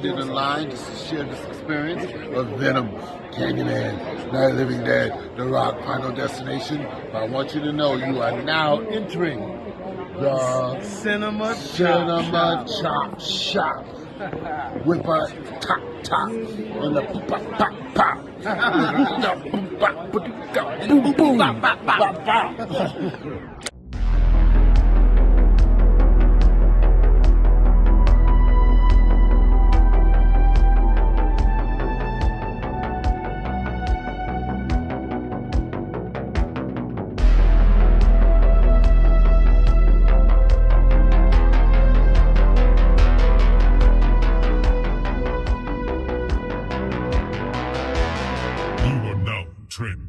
invited in line to share this experience of Venom, Candyman, Night of the Living Dead, The Rock, Final Destination. But I want you to know you are now entering the Cinema Chop Shop with a top and the pop. Boom, boom, boom.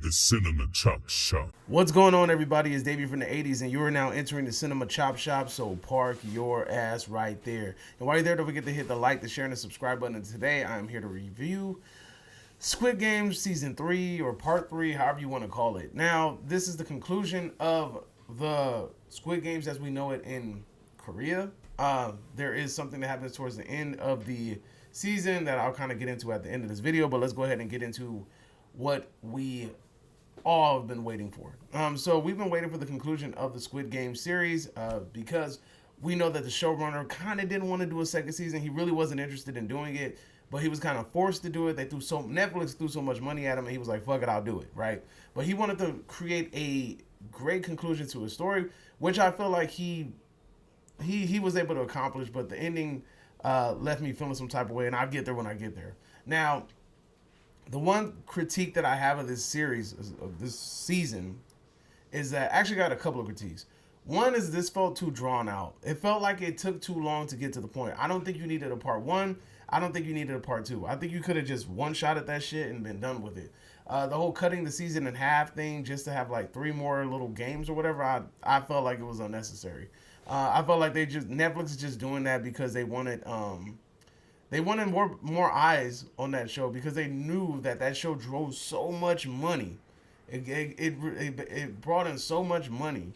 The Cinema Chop Shop. What's going on, everybody? It's Davey from the 80s, and you are now entering the Cinema Chop Shop, so park your ass right there. And while you're there, don't forget to hit the like, the share, and the subscribe button. And today, I am here to review Squid Game Season 3, or Part 3, however you want to call it. Now, this is the conclusion of the Squid Games as we know it in Korea. There is something that happens towards the end of the season that I'll kind of get into at the end of this video, but let's go ahead and get into what we all have been waiting for. So we've been waiting for the conclusion of the Squid Game series because we know that the showrunner kind of didn't want to do a second season. He really wasn't interested in doing it, but he was kind of forced to do it. Netflix threw so much money at him, and he was like, fuck it, I'll do it, right? But he wanted to create a great conclusion to his story, which I feel like he was able to accomplish, but the ending left me feeling some type of way, and I'll get there when I get there. Now, the one critique that I have of this series, of this season, is that I actually got a couple of critiques. One is this felt too drawn out. It felt like it took too long to get to the point. I don't think you needed a part 1. I don't think you needed a part 2. I think you could have just one-shot at that shit and been done with it. The whole cutting the season in half thing just to have like 3 more little games or whatever, I felt like it was unnecessary. I felt like Netflix is just doing that because they wanted more eyes on that show because they knew that show drove so much money. It brought in so much money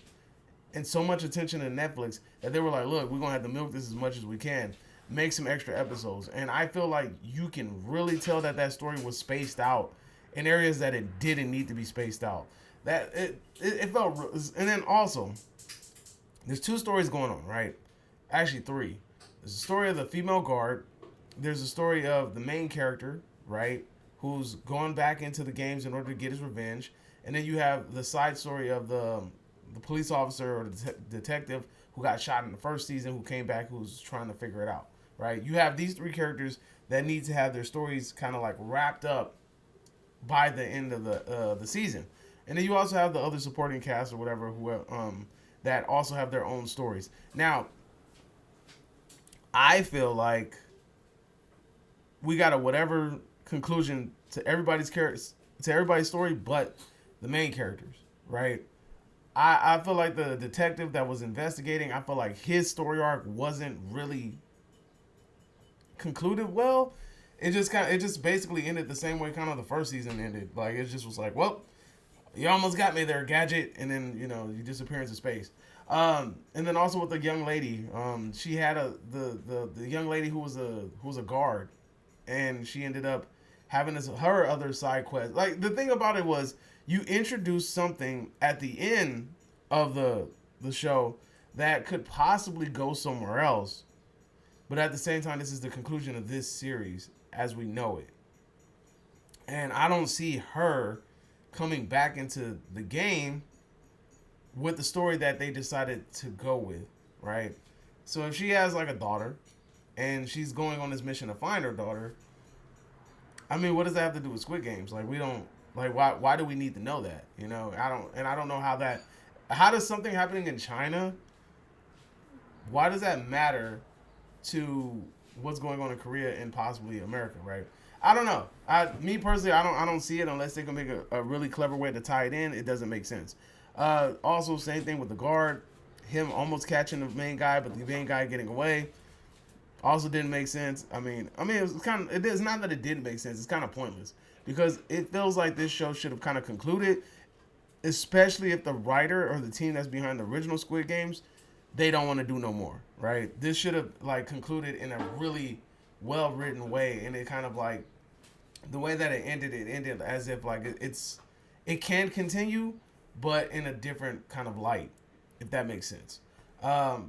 and so much attention to Netflix that they were like, look, we're going to have to milk this as much as we can. Make some extra episodes. And I feel like you can really tell that story was spaced out in areas that it didn't need to be spaced out. That it felt... And then also, there's 2 stories going on, right? Actually, 3. There's the story of the female guard. There's a story of the main character, right, who's going back into the games in order to get his revenge. And then you have the side story of the police officer or the detective who got shot in the first season, who came back, who's trying to figure it out, right? You have these 3 characters that need to have their stories kind of like wrapped up by the end of the season. And then you also have the other supporting cast or whatever that also have their own stories. Now, I feel like we got a whatever conclusion to everybody's story, but the main characters, right? I feel like the detective that was investigating, I feel like his story arc wasn't really concluded well. It just basically ended the same way kind of the first season ended. Like, it just was like, well, you almost got me there, Gadget, and then you disappear into space. And then also with the young lady, she had the young lady who was a guard. And she ended up having her other side quest. Like, the thing about it was, you introduced something at the end of the show that could possibly go somewhere else. But at the same time, this is the conclusion of this series as we know it. And I don't see her coming back into the game with the story that they decided to go with, right? So if she has like a daughter, and she's going on this mission to find her daughter, I mean, what does that have to do with Squid Games? Like, we don't, like, why do we need to know that? I don't know how does something happening in China, why does that matter to what's going on in Korea and possibly America, right? I don't know. Me personally, I don't see it unless they can make a really clever way to tie it in. It doesn't make sense. Also, same thing with the guard, him almost catching the main guy, but the main guy getting away. Also didn't make sense. I mean, it is not that it didn't make sense. It's kind of pointless because it feels like this show should have kind of concluded, especially if the writer or the team that's behind the original Squid Games, they don't want to do no more, right? This should have like concluded in a really well written way, and it kind of like the way that it ended as if like it can continue, but in a different kind of light, if that makes sense. The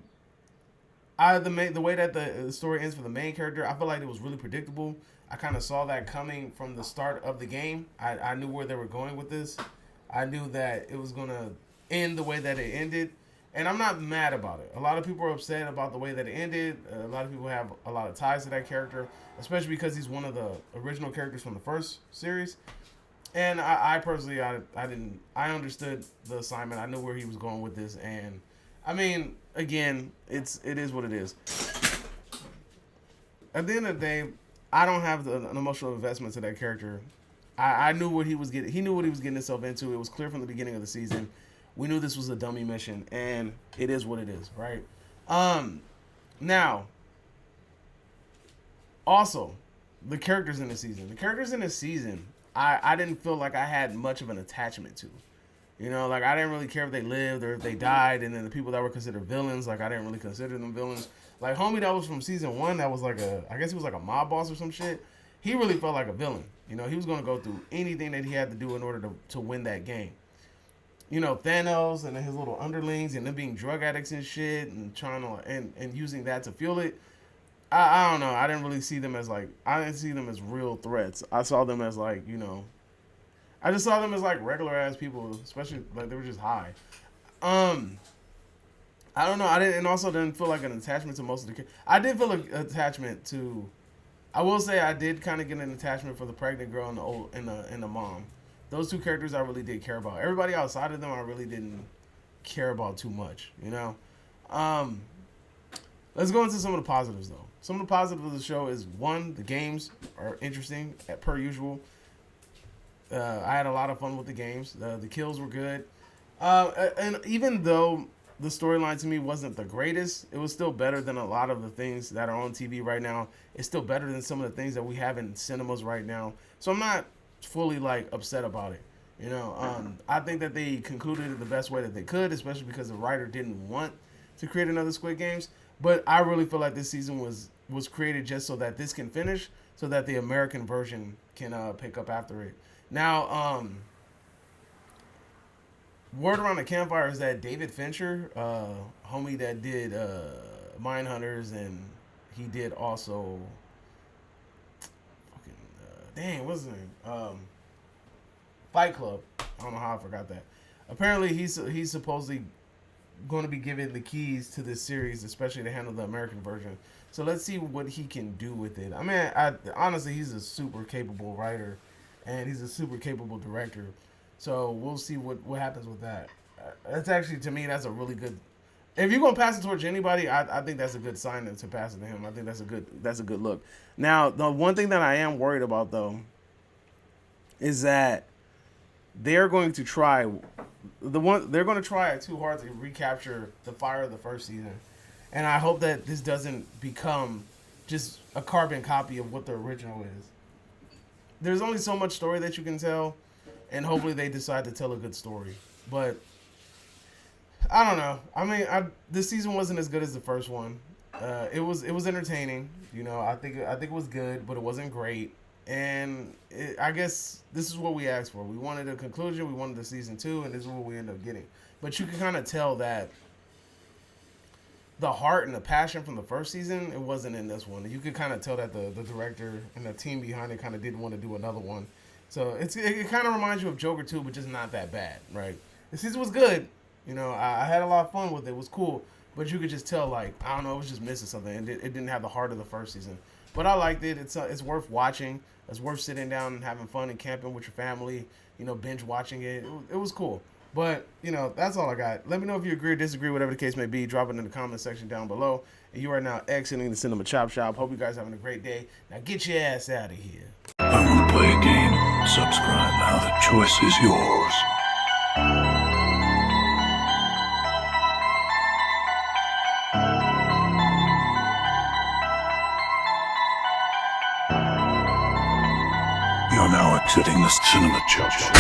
way that the story ends for the main character, I feel like it was really predictable. I kind of saw that coming from the start of the game. I knew where they were going with this. I knew that it was gonna end the way that it ended, and I'm not mad about it. A lot of people are upset about the way that it ended. A lot of people have a lot of ties to that character, especially because he's one of the original characters from the first series. And I personally, I didn't. I understood the assignment. I knew where he was going with this, and I mean, again, it is what it is. At the end of the day, I don't have an emotional investment to that character. I knew what he was getting. He knew what he was getting himself into. It was clear from the beginning of the season. We knew this was a dummy mission, and it is what it is, right? Now, also, the characters in the season. The characters in the season, I didn't feel like I had much of an attachment to. You know, like I didn't really care if they lived or if they died, and then the people that were considered villains, like I didn't really consider them villains. Like homie that was from season 1, that was like I guess he was like a mob boss or some shit. He really felt like a villain. You know, he was going to go through anything that he had to do in order to win that game. You know, Thanos and his little underlings and them being drug addicts and shit and trying to and using that to fuel it. I don't know. I didn't really see them as like, I didn't see them as real threats. I saw them as like, you know, I just saw them as like regular ass people, especially like they were just high. I don't know. I didn't feel like an attachment to most of the characters. I did feel an attachment to. I will say I did kind of get an attachment for the pregnant girl and the mom. Those two characters I really did care about. Everybody outside of them I really didn't care about too much. You know. Let's go into some of the positives though. Some of the positives of the show is one, the games are interesting per usual. I had a lot of fun with the games. The kills were good. And even though the storyline to me wasn't the greatest, it was still better than a lot of the things that are on TV right now. It's still better than some of the things that we have in cinemas right now. So I'm not fully like upset about it. You know, I think that they concluded it the best way that they could, especially because the writer didn't want to create another Squid Games. But I really feel like this season was created just so that this can finish, so that the American version can pick up after it. Now, word around the campfire is that David Fincher, homie that did Mindhunters, and he did also what's his name? Fight Club. I don't know how I forgot that. Apparently, he's supposedly going to be given the keys to this series, especially to handle the American version. So let's see what he can do with it. I mean, honestly, he's a super capable writer, and he's a super capable director. So we'll see what happens with that. That's actually, to me, that's a really good. If you're gonna pass it towards anybody, I think that's a good sign to pass it to him. I think that's a good look. Now, the one thing that I am worried about though is that they're going to try too hard to recapture the fire of the first season, and I hope that this doesn't become just a carbon copy of what the original is. There's only so much story that you can tell, and hopefully they decide to tell a good story. But I don't know. I mean, this season wasn't as good as the first one. It was entertaining. You know, I think it was good, but it wasn't great. And I guess this is what we asked for. We wanted a conclusion. We wanted the season 2, and this is what we ended up getting. But you can kind of tell that the heart and the passion from the first season, it wasn't in this one. You could kind of tell that the director and the team behind it kind of didn't want to do another one. So it kind of reminds you of Joker 2, but just not that bad, right? The season was good. You know, I had a lot of fun with it. It was cool. But you could just tell, like, I don't know, it was just missing something. It didn't have the heart of the first season. But I liked it. It's worth watching. It's worth sitting down and having fun and camping with your family, you know, binge watching it. It was cool. But, you know, that's all I got. Let me know if you agree or disagree, whatever the case may be. Drop it in the comment section down below. And you are now exiting the Cinema Chop Shop. Hope you guys are having a great day. Now get your ass out of here. I want to play a game. Subscribe now. The choice is yours. You're now exiting the Cinema Chop Shop.